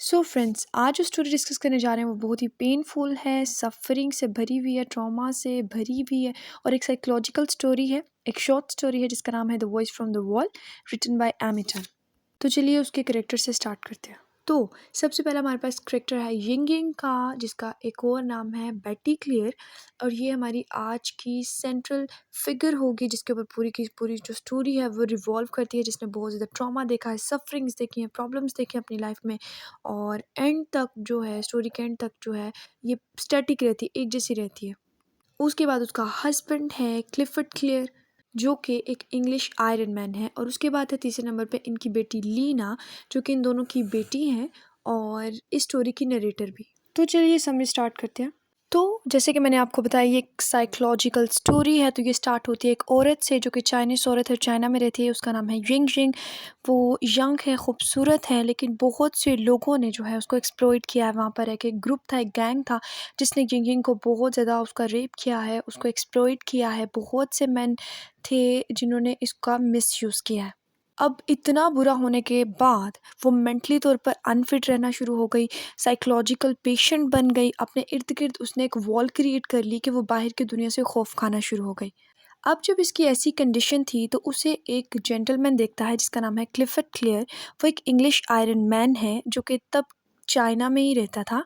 So friends, आज जो story discuss करने जा रहे हैं वो बहुत ही पेनफुल है, सफरिंग से भरी हुई है, ट्रॉमा से भरी हुई है और एक साइकोलॉजिकल स्टोरी है। एक शॉर्ट स्टोरी है जिसका नाम है the voice from the wall, written by एमिटन। तो चलिए उसके करेक्टर से स्टार्ट करते हैं। तो सबसे पहला हमारे पास करेक्टर है यिंग यिंग का, जिसका एक और नाम है बेटी क्लियर। और ये हमारी आज की सेंट्रल फिगर होगी जिसके ऊपर पूरी की पूरी जो स्टोरी है वो रिवॉल्व करती है, जिसने बहुत ज़्यादा ट्रॉमा देखा है, सफरिंग्स देखी हैं, प्रॉब्लम्स देखी हैं अपनी लाइफ में। और एंड तक जो है, स्टोरी के एंड तक जो है ये स्टैटिक रहती है, एक जैसी रहती है। उसके बाद उसका हस्बैंड है क्लिफर्ड क्लियर, जो कि एक इंग्लिश आयरन मैन है। और उसके बाद है तीसरे नंबर पे इनकी बेटी लीना, जो कि इन दोनों की बेटी हैं और इस स्टोरी की नरेटर भी। तो चलिए समरी स्टार्ट करते हैं। तो जैसे कि मैंने आपको बताया ये एक साइकोलॉजिकल स्टोरी है। तो ये स्टार्ट होती है एक औरत से जो कि चाइनीस औरत है, चाइना में रहती है। उसका नाम है यिंग यिंग। वो यंग है, खूबसूरत है, लेकिन बहुत से लोगों ने जो है उसको एक्सप्लॉइट किया है। वहाँ पर एक ग्रुप था, एक गैंग था जिसने यिंग यिंग को बहुत ज़्यादा उसका रेप किया है, उसको एक्सप्लॉइट किया है। बहुत से मैन थे जिन्होंने इसका मिसयूज़ किया है। अब इतना बुरा होने के बाद वो मेंटली तौर पर अनफिट रहना शुरू हो गई, साइकोलॉजिकल पेशेंट बन गई। अपने इर्द गिर्द उसने एक वॉल क्रिएट कर ली कि वो बाहर की दुनिया से खौफ खाना शुरू हो गई। अब जब इसकी ऐसी कंडीशन थी तो उसे एक जेंटलमैन देखता है जिसका नाम है क्लिफर्ड क्लियर। वो एक इंग्लिश आयरन मैन है जो कि तब चाइना में ही रहता था।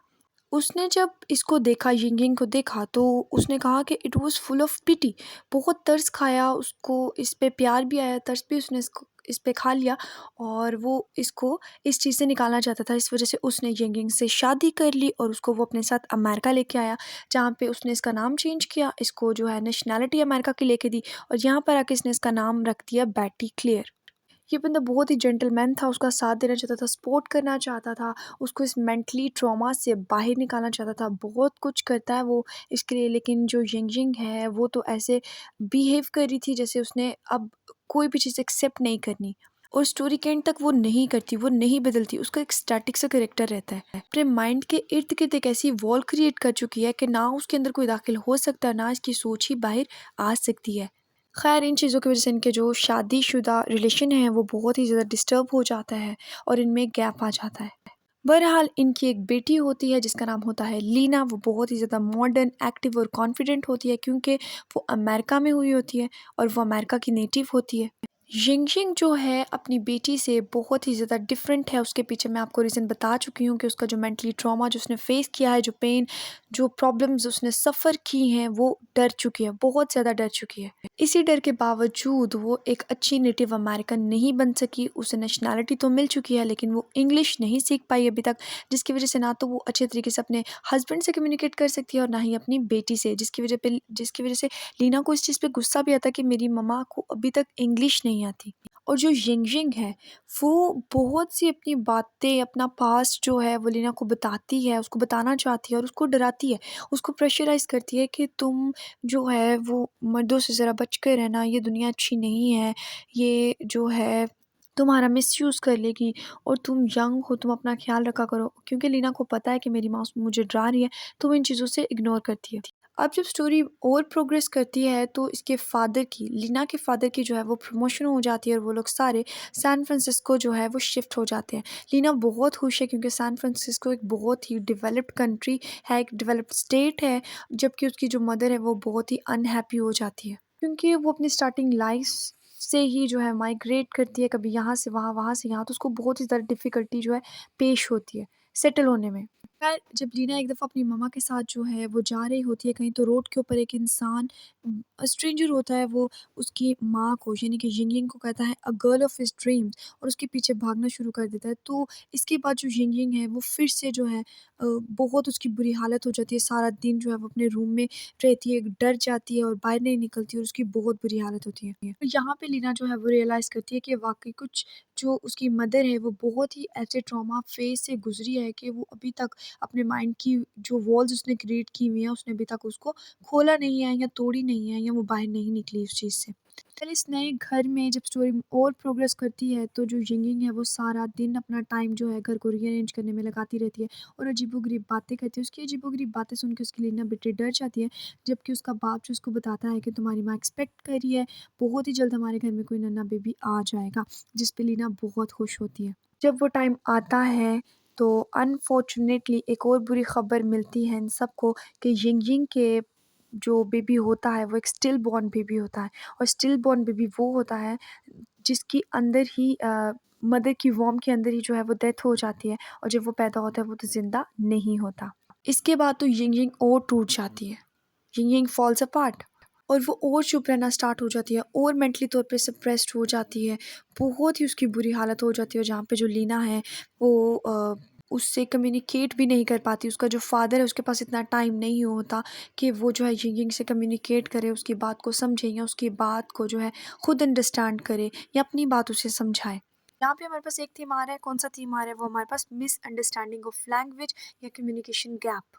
उसने जब इसको देखा, यिंग को देखा, तो उसने कहा कि it was full of pity. बहुत तरस खाया उसको, इस पे प्यार भी आया, तरस भी उसने इसको इस पे खा लिया। और वो इसको इस चीज़ से निकालना चाहता था। इस वजह से उसने यिंग से शादी कर ली और उसको वो अपने साथ अमेरिका लेके आया, जहाँ पे उसने इसका नाम चेंज किया, इसको जो है नेशनैलिटी अमेरिका की लेके दी। और यहाँ पर आके इसने इसका नाम रख दिया बेटी क्लियर। ये बंदा बहुत ही जेंटलमैन था, उसका साथ देना चाहता था, सपोर्ट करना चाहता था, उसको इस मेंटली ट्रॉमा से बाहर निकालना चाहता था। बहुत कुछ करता है वो इसके लिए। लेकिन जो यिंग यिंग है वो तो ऐसे बिहेव कर रही थी जैसे उसने अब कोई भी चीज़ एक्सेप्ट नहीं करनी। और स्टोरी के एंड तक वो नहीं करती, वो नहीं बदलती, उसका एक स्टैटिक सा करेक्टर रहता है। अपने माइंड के इर्द गिर्द एक ऐसी वॉल क्रिएट कर चुकी है कि ना उसके अंदर कोई दाखिल हो सकता है, ना इसकी सोच ही बाहर आ सकती है। खैर, इन चीज़ों की वजह से इनके जो शादीशुदा रिलेशन है वो बहुत ही ज़्यादा डिस्टर्ब हो जाता है और इनमें गैप आ जाता है। बहरहाल इनकी एक बेटी होती है जिसका नाम होता है लीना। वो बहुत ही ज़्यादा मॉडर्न, एक्टिव और कॉन्फिडेंट होती है क्योंकि वो अमेरिका में हुई होती है और वो अमेरिका की नेटिव होती है। यिंग जो है अपनी बेटी से बहुत ही ज़्यादा डिफरेंट है। उसके पीछे मैं आपको रीज़न बता चुकी हूँ कि उसका जो मेंटली ट्रॉमा जो उसने फेस किया है, जो पेन, जो प्रॉब्लम्स उसने सफ़र की हैं, वो डर चुकी है, बहुत ज़्यादा डर चुकी है। इसी डर के बावजूद वो एक अच्छी नेटिव अमेरिकन नहीं बन सकी। उसे नेशनैलिटी तो मिल चुकी है लेकिन वो इंग्लिश नहीं सीख पाई अभी तक, जिसकी वजह से ना तो वो अच्छे तरीके से अपने हस्बैंड से कम्युनिकेट कर सकती है और ना ही अपनी बेटी से, जिसकी वजह से लीना को इस चीज़ पे गुस्सा भी आता है कि मेरी मम्मा को अभी तक इंग्लिश नहीं आती। और जो यिंग है वो बहुत सी अपनी बातें, अपना पास्ट जो है वो लीना को बताती है, उसको बताना चाहती है और उसको डराती है, उसको प्रेशराइज़ करती है कि तुम जो है वो मर्दों से ज़रा बच कर रहना, ये दुनिया अच्छी नहीं है, ये जो है तुम्हारा मिसयूज़ कर लेगी और तुम यंग हो, तुम अपना ख़्याल रखा करो। क्योंकि लीना को पता है कि मेरी माँ मुझे डरा रही है, तो वो इन चीज़ों से इग्नोर करती है। अब जब स्टोरी और प्रोग्रेस करती है तो इसके फ़ादर की, लीना के फ़ादर की जो है वो प्रमोशन हो जाती है और वो लोग सारे सैन फ्रांसिस्को जो है वो शिफ्ट हो जाते हैं। लीना बहुत खुश है क्योंकि सैन फ्रांसिस्को एक बहुत ही डेवलप्ड कंट्री है, एक डेवलप्ड स्टेट है, जबकि उसकी जो मदर है वो बहुत ही अनहैप्पी हो जाती है। क्योंकि वो अपनी स्टार्टिंग लाइफ से ही जो है माइग्रेट करती है, कभी यहाँ से वहाँ, वहाँ से यहाँ, तो उसको बहुत ही ज़्यादा डिफ़िकल्टी जो है पेश होती है सेटल होने में। खैर, जब लीना एक दफ़ा अपनी मम्मा के साथ जो है वो जा रही होती है कहीं, तो रोड के ऊपर एक इंसान, स्ट्रेंजर होता है, वो उसकी माँ को यानी कि यिंग को कहता है a girl of his dreams और उसके पीछे भागना शुरू कर देता है। तो इसके बाद जो यिंग है वो फिर से जो है बहुत उसकी बुरी हालत हो जाती है। सारा दिन जो है वो अपने रूम में रहती है, डर जाती है और बाहर नहीं निकलती और उसकी बहुत बुरी हालत होती है। तो यहाँ पे लीना जो है वो रियलाइज़ करती है कि वाक़ई कुछ, जो उसकी मदर है वो बहुत ही ऐसे ट्रॉमा फेज़ से गुज़री है कि वो अभी तक अपने माइंड की जो वॉल्स उसने क्रिएट की हुई हैं, उसने अभी तक उसको खोला नहीं है या तोड़ी नहीं है या वो बाहर नहीं निकली उस चीज़ से। चल, इस नए घर में जब स्टोरी और प्रोग्रेस करती है तो जो यिंग है वो सारा दिन अपना टाइम जो है घर को रीअरेंज करने में लगाती रहती है और अजीबोगरीब बातें करती है। उसकी अजीबोगरीब बातें सुन के उसकी लीना बेटे डर जाती है, जबकि उसका बाप जो उसको बताता है कि तुम्हारी माँ एक्सपेक्ट कर रही है, बहुत ही जल्द हमारे घर में कोई नन्हा बेबी आ जाएगा, जिस पे लीना बहुत खुश होती है। जब वो टाइम आता है तो अनफॉर्चुनेटली एक और बुरी खबर मिलती है इन सबको कि यिंग-यिंग के जो बेबी होता है वो एक स्टिल बॉर्न बेबी होता है, और स्टिल बॉर्न बेबी वो होता है जिसके अंदर ही मदर की वॉर्म के अंदर ही जो है वो डेथ हो जाती है, और जब वो पैदा होता है वो तो ज़िंदा नहीं होता। इसके बाद तो यिंग-यिंग और टूट जाती है। यिंग-यिंग फॉल्स अपार्ट और वो और चुप रहना स्टार्ट हो जाती है और मेंटली तौर पे सप्रेस्ड हो जाती है। बहुत ही उसकी बुरी हालत हो जाती है, जहाँ पे जो लीना है वो उससे कम्युनिकेट भी नहीं कर पाती। उसका जो फ़ादर है उसके पास इतना टाइम नहीं होता कि वो जो है यिंग-यिंग से कम्युनिकेट करे, उसकी बात को समझे या उसकी बात को जो है खुद अंडरस्टैंड करे या अपनी बात उसे समझाए। यहाँ पे हमारे पास एक थीम आ रहा है, कौन-सा थीम आ रहा है? वो हमारे पास मिसअंडरस्टैंडिंग ऑफ लैंग्वेज या कम्युनिकेशन गैप।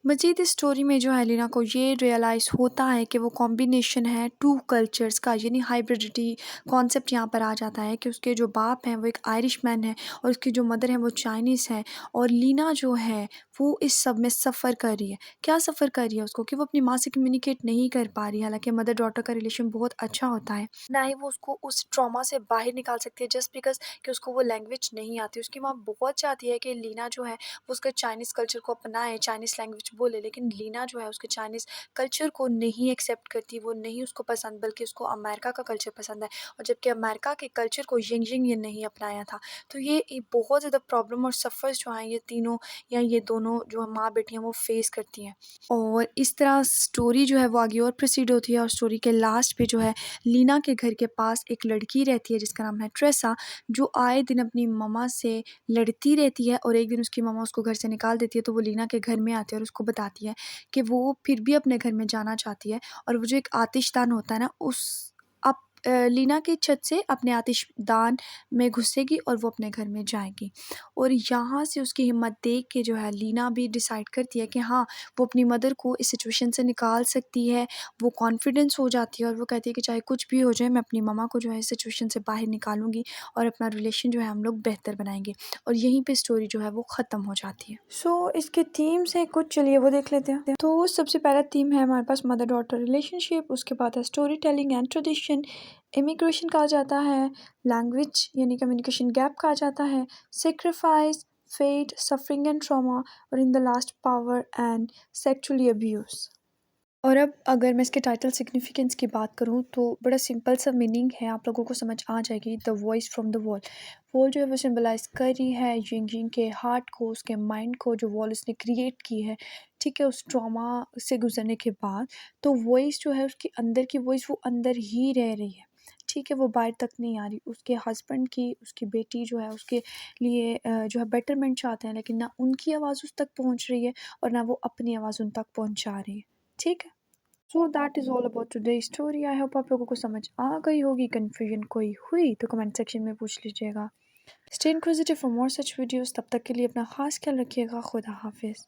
मज़ीद इस स्टोरी में जो है लीना को ये रियलाइज़ होता है कि वो कॉम्बिनेशन है टू कल्चर्स का, यानी हाइब्रिडिटी कॉन्सेप्ट यहाँ पर आ जाता है कि उसके जो बाप हैं वो एक आयरिश मैन है और उसकी जो मदर है वो चाइनीज़ है, और लीना जो है वो इस सब में सफ़र कर रही है। क्या सफ़र कर रही है उसको कि वो अपनी माँ से कम्युनिकेट नहीं कर पा रही है, हालांकि मदर डॉटर का रिलेशन बहुत अच्छा होता है, ना ही वो उसको उस ट्रॉमा से बाहर निकाल सकती है जस्ट बिकॉज कि उसको वो लैंग्वेज नहीं आती। उसकी माँ बहुत चाहती है कि लीना जो है वो उसके चाइनीज़ कल्चर को अपनाए, चाइनीज़ लैंग्वेज बोले, लेकिन लीना जो है उसके चाइनीज़ कल्चर को नहीं एक्सेप्ट करती, वो नहीं उसको पसंद, बल्कि उसको अमेरिका का कल्चर पसंद है, और जबकि अमेरिका के कल्चर को यिंग-यिंग ये नहीं अपनाया था। तो ये बहुत ज़्यादा प्रॉब्लम और सफ़र्स जो हैं ये तीनों या ये दोनों जो माँ बेटी हैं वो फेस करती हैं। और इस तरह स्टोरी जो है वो आगे और प्रोसीड होती है, और स्टोरी के लास्ट पे जो है लीना के घर के पास एक लड़की रहती है जिसका नाम है ट्रेसा, जो आए दिन अपनी मम्मा से लड़ती रहती है, और एक दिन उसकी मम्मा उसको घर से निकाल देती है, तो वो लीना के घर में आती है और उसको बताती है कि वो फिर भी अपने घर में जाना चाहती है, और वो जो एक आतिशदान होता है ना उस अप लीना की छत से अपने आतिशदान में घुसेगी और वो अपने घर में जाएगी। और यहाँ से उसकी हिम्मत देख के जो है लीना भी डिसाइड करती है कि हाँ, वो अपनी मदर को इस सिचुएशन से निकाल सकती है। वो कॉन्फिडेंस हो जाती है और वो कहती है कि चाहे कुछ भी हो जाए मैं अपनी मम्मा को जो है इस सिचुएशन से बाहर निकालूँगी, और अपना रिलेशन जो है हम लोग बेहतर बनाएँगे। और यहीं पे स्टोरी जो है वो ख़त्म हो जाती है। सो इसके थीम्स हैं कुछ, चलिए वो देख लेते हैं। तो सबसे पहला थीम है हमारे पास मदर डॉटर रिलेशनशिप, उसके बाद है story telling and tradition, immigration कहा जाता है, लैंग्वेज यानी कम्युनिकेशन गैप कहा जाता है, sacrifice, fate, suffering and trauma, और in the last power and sexually abuse. और अब अगर मैं इसके टाइटल सिग्निफिकेंस की बात करूँ तो बड़ा सिंपल सा मीनिंग है, आप लोगों को समझ आ जाएगी। The voice from the wall, wall जो है वो सिंबलाइज कर रही है यिंग-यिंग के हार्ट को, उसके माइंड को, जो वॉल उसने क्रिएट की है, ठीक है, उस ट्रॉमा से गुजरने के बाद। तो वॉइस जो है उसके अंदर की वॉइस वो अंदर ही रह रही है, ठीक है, वो बाहर तक नहीं आ रही। उसके हस्बैंड की, उसकी बेटी जो है उसके लिए जो है बेटरमेंट चाहते हैं, लेकिन ना उनकी आवाज़ उस तक पहुँच रही है और ना वो अपनी आवाज़ उन तक पहुँचा रही है, ठीक है। So that is all about today story. I hope आप लोगों को समझ आ गई होगी। कन्फ्यूजन कोई हुई तो कमेंट सेक्शन में पूछ लीजिएगा। Stay inquisitive for more such videos. तब तक के लिए अपना ख़ास ख्याल रखिएगा। खुदा हाफिज़।